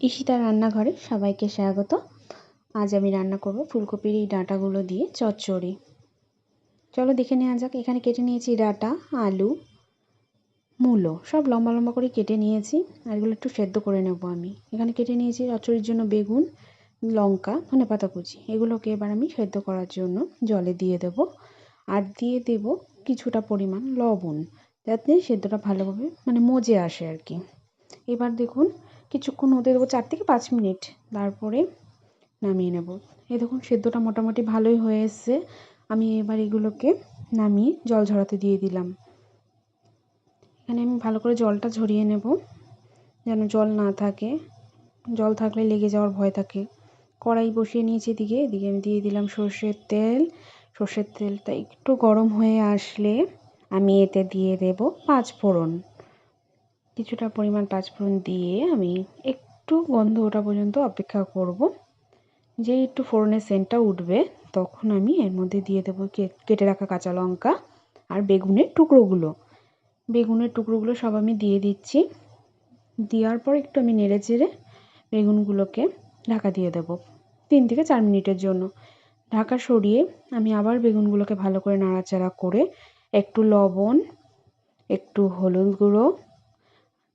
ঈশিতা রান্নাঘরে সবাইকে স্বাগত। আজ আমি রান্না করব ফুলকপির এই ডাঁটাগুলো দিয়ে চচ্চড়ি। চলো দেখে নেওয়া যাক। এখানে কেটে নিয়েছি ডাঁটা, আলু, মূলো সব লম্বা লম্বা করে কেটে নিয়েছি, আর এগুলো একটু সেদ্ধ করে নেব। আমি এখানে কেটে নিয়েছি চচ্চড়ির জন্য বেগুন, লঙ্কা, ধনেপাতা কুচি। এগুলোকে এবার আমি সেদ্ধ করার জন্য জলে দিয়ে দেব, আর দিয়ে দেব কিছুটা পরিমাণ লবণ, যাতে সেদ্ধটা ভালোভাবে মজে আসে আর কি। এবার দেখুন কিছুক্ষণ হতে দেবো, 4 থেকে 5 মিনিট, তারপরে নামিয়ে নেব। এই দেখুন সেদ্ধটা মোটামুটি ভালোই হয়ে এসছে। আমি এবার এগুলোকে নামিয়ে জল ঝরাতে দিয়ে দিলাম। এখানে আমি ভালো করে জলটা ঝরিয়ে নেব, যেন জল না থাকে। জল থাকলে লেগে যাওয়ার ভয় থাকে। কড়াই বসিয়ে নিয়েছি, এদিকে আমি দিয়ে দিলাম সর্ষের তেল। সর্ষের তেলটা একটু গরম হয়ে আসলে আমি এতে দিয়ে দেব 5 ফোড়ন। কিছুটা পরিমাণ 5 ফোড়ন দিয়ে আমি একটু গন্ধ ওঠা পর্যন্ত অপেক্ষা করব। যেই একটু ফোড়নের সেন্টটা উঠবে, তখন আমি এর মধ্যে দিয়ে দেবো কেটে রাখা কাঁচা লঙ্কা আর বেগুনের টুকরোগুলো সব আমি দিয়ে দিচ্ছি। দেওয়ার পর একটু আমি নেড়ে চেড়ে বেগুনগুলোকে ঢাকা দিয়ে দেবো 3 থেকে 4 মিনিটের জন্য। ঢাকা সরিয়ে আমি আবার বেগুনগুলোকে ভালো করে নাড়াচাড়া করে একটু লবণ, একটু হলুদ গুঁড়ো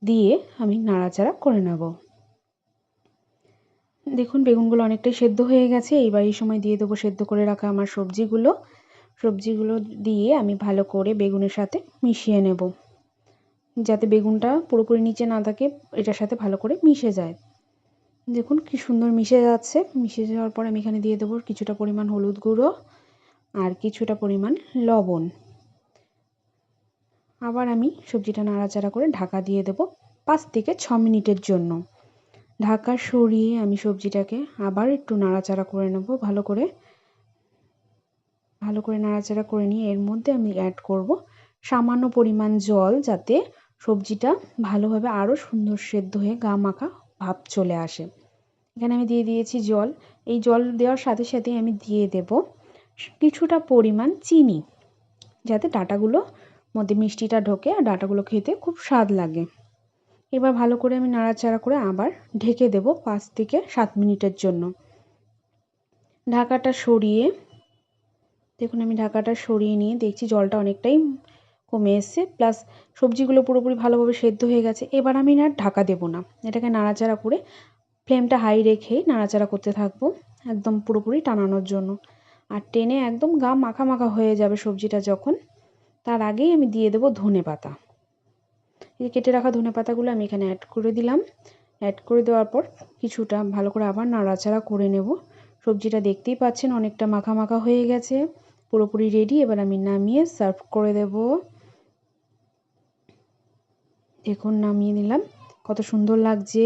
দিয়ে আমি নাড়াচাড়া করে নেব। দেখুন বেগুনগুলো অনেকটাই সেদ্ধ হয়ে গেছে। এইবার এই সময় দিয়ে দেবো সেদ্ধ করে রাখা আমার সবজিগুলো দিয়ে আমি ভালো করে বেগুনের সাথে মিশিয়ে নেব, যাতে বেগুনটা পুরোপুরি নিচে না থাকে, এটার সাথে ভালো করে মিশে যায়। দেখুন কি সুন্দর মিশে যাচ্ছে। মিশে যাওয়ার পর আমি এখানে দিয়ে দেবো কিছুটা পরিমাণ হলুদ গুঁড়ো আর কিছুটা পরিমাণ লবণ। আবার আমি সবজিটা নাড়াচাড়া করে ঢাকা দিয়ে দেবো 5 থেকে 6 মিনিটের জন্য। ঢাকা সরিয়ে আমি সবজিটাকে আবার একটু নাড়াচাড়া করে নেব। ভালো করে নাড়াচাড়া করে নিয়ে এর মধ্যে আমি অ্যাড করব সামান্য পরিমাণ জল, যাতে সবজিটা ভালোভাবে আরও সুন্দর সেদ্ধ হয়ে গা মাখা ভাব চলে আসে। এখানে আমি দিয়ে দিয়েছি জল। এই জল দেওয়ার সাথে সাথেই আমি দিয়ে দেব কিছুটা পরিমাণ চিনি, যাতে ডাঁটাগুলোর মধ্যে মিষ্টিটা ঢোকে আর ডাঁটাগুলো খেতে খুব স্বাদ লাগে। এবার ভালো করে আমি নাড়াচাড়া করে আবার ঢেকে দেব 5 থেকে 7 মিনিটের জন্য। ঢাকাটা সরিয়ে দেখুন আমি ঢাকাটা সরিয়ে নিয়ে দেখছি জলটা অনেকটাই কমে এসছে, প্লাস সবজিগুলো পুরোপুরি ভালোভাবে সেদ্ধ হয়ে গেছে। এবার আমি আর ঢাকা দেব না, এটাকে নাড়াচাড়া করে ফ্লেমটা হাই রেখেই নাড়াচাড়া করতে থাকবো একদম পুরোপুরি টানানোর জন্য। আর টেনে একদম গা মাখা মাখা হয়ে যাবে সবজিটা যখন, তার আগেই আমি দিয়ে দেবো ধনেপাতা। এই কেটে রাখা ধনেপাতাগুলো আমি এখানে অ্যাড করে দিলাম। অ্যাড করে দেওয়ার পর কিছুটা ভালো করে আবার নাড়াচাড়া করে নেব। সবজিটা দেখতেই পাচ্ছেন অনেকটা মাখা মাখা হয়ে গেছে, পুরোপুরি রেডি। এবার আমি নামিয়ে সার্ভ করে দেব। দেখুন নামিয়ে নিলাম, কত সুন্দর লাগছে।